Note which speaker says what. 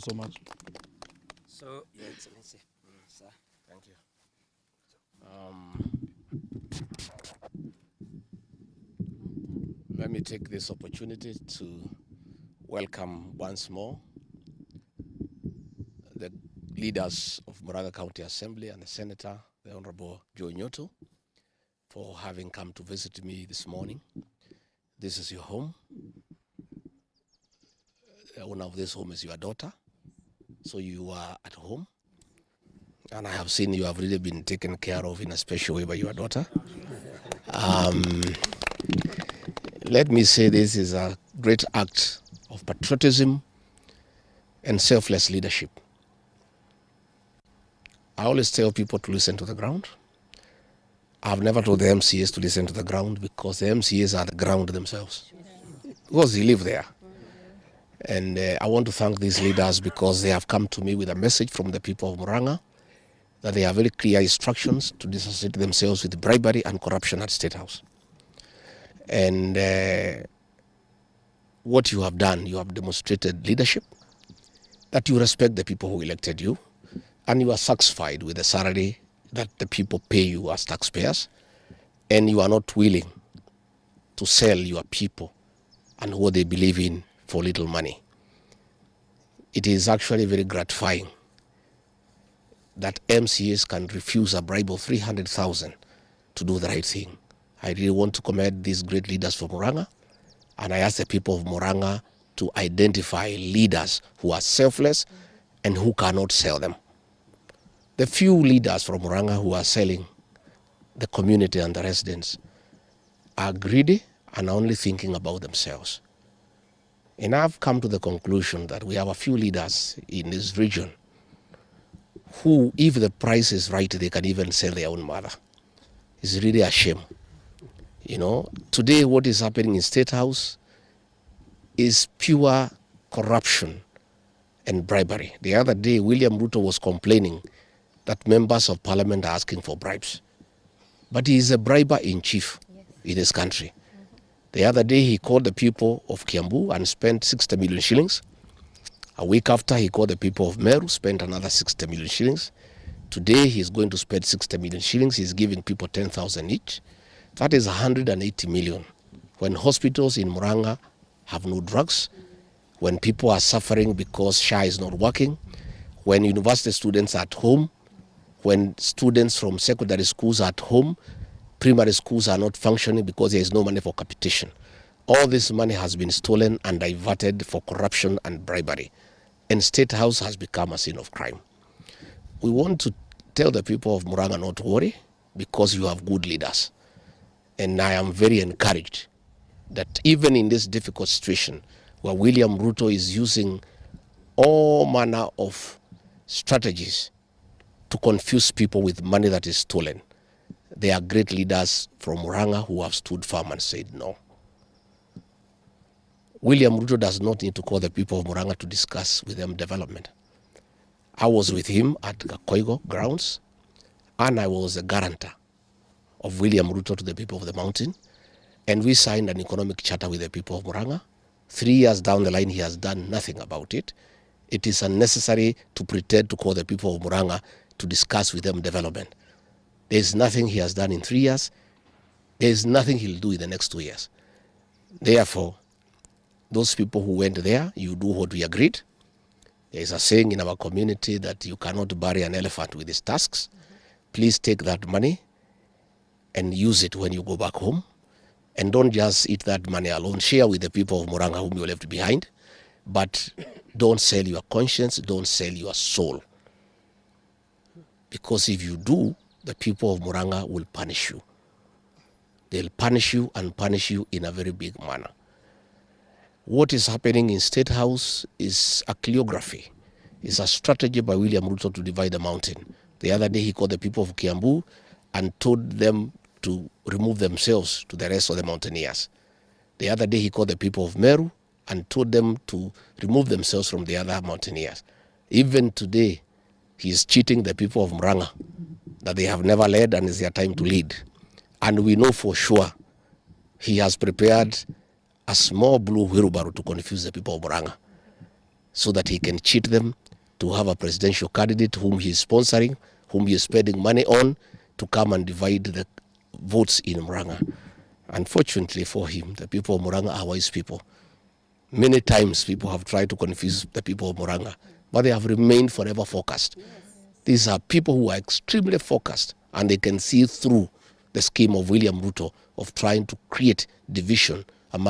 Speaker 1: so much.
Speaker 2: So, Your Excellency, sir, thank you. Let me take this opportunity to welcome once more the leaders of Murang'a County Assembly and the Senator, the Honorable Joe Nyoto, for having come to visit me this morning. This is your home. The owner of this home is your daughter. So you are at home. And I have seen you have really been taken care of in a special way by your daughter. Let me say this is a great act of patriotism and selfless leadership. I always tell people to listen to the ground. I've never told the MCAs to listen to the ground because the MCAs are the ground themselves. Because they live there. And I want to thank these leaders because they have come to me with a message from the people of Murang'a that they have very clear instructions to disassociate themselves with bribery and corruption at State House. And what you have done, you have demonstrated leadership, that you respect the people who elected you, and you are satisfied with the salary that the people pay you as taxpayers, and you are not willing to sell your people and what they believe in for little money. It is actually very gratifying that MCAs can refuse a bribe of 300,000 to do the right thing. I really want to commend these great leaders from Murang'a, and I ask the people of Murang'a to identify leaders who are selfless and who cannot sell them. The few leaders from Murang'a who are selling the community and the residents are greedy and are only thinking about themselves. And I've come to the conclusion that we have a few leaders in this region who, if the price is right, they can even sell their own mother. It's really a shame. You know, today what is happening in State House is pure corruption and bribery. The other day, William Ruto was complaining that members of parliament are asking for bribes. But he is a briber in chief in this country. The other day, he called the people of Kiambu and spent 60 million shillings. A week after, he called the people of Meru, spent another 60 million shillings. Today, he's going to spend 60 million shillings. He's giving people 10,000 each. That is 180 million. When hospitals in Murang'a have no drugs, when people are suffering because SHA is not working, when university students are at home, when students from secondary schools are at home, primary schools are not functioning because there is no money for capitation. All this money has been stolen and diverted for corruption and bribery. And State House has become a scene of crime. We want to tell the people of Murang'a not to worry because you have good leaders. And I am very encouraged that even in this difficult situation where William Ruto is using all manner of strategies to confuse people with money that is stolen, there are great leaders from Murang'a who have stood firm and said no. William Ruto does not need to call the people of Murang'a to discuss with them development. I was with him at Gachagua grounds, and I was a guarantor of William Ruto to the people of the mountain, and we signed an economic charter with the people of Murang'a. 3 years down the line, he has done nothing about it. It is unnecessary to pretend to call the people of Murang'a to discuss with them development. There is nothing he has done in 3 years. There is nothing he'll do in the next 2 years. Therefore, those people who went there, you do what we agreed. There is a saying in our community that you cannot bury an elephant with his tusks. Please take that money and use it when you go back home. And don't just eat that money alone. Share with the people of Murang'a whom you left behind. But don't sell your conscience. Don't sell your soul. Because if you do, the people of Murang'a will punish you. They'll punish you and punish you in a very big manner. What is happening in State House is a choreography. It's a strategy by William Ruto to divide the mountain. The other day he called the people of Kiambu and told them to remove themselves to the rest of the mountaineers. The other day he called the people of Meru and told them to remove themselves from the other mountaineers. Even today, he is cheating the people of Murang'a that they have never led and it's their time to lead. And we know for sure he has prepared a small blue wheelbarrow to confuse the people of Murang'a. so that he can cheat them to have a presidential candidate whom he is sponsoring, whom he is spending money on, to come and divide the votes in Murang'a. Unfortunately for him, the people of Murang'a are wise people. Many times people have tried to confuse the people of Murang'a, but they have remained forever focused. These are people who are extremely focused, and they can see through the scheme of William Ruto of trying to create division among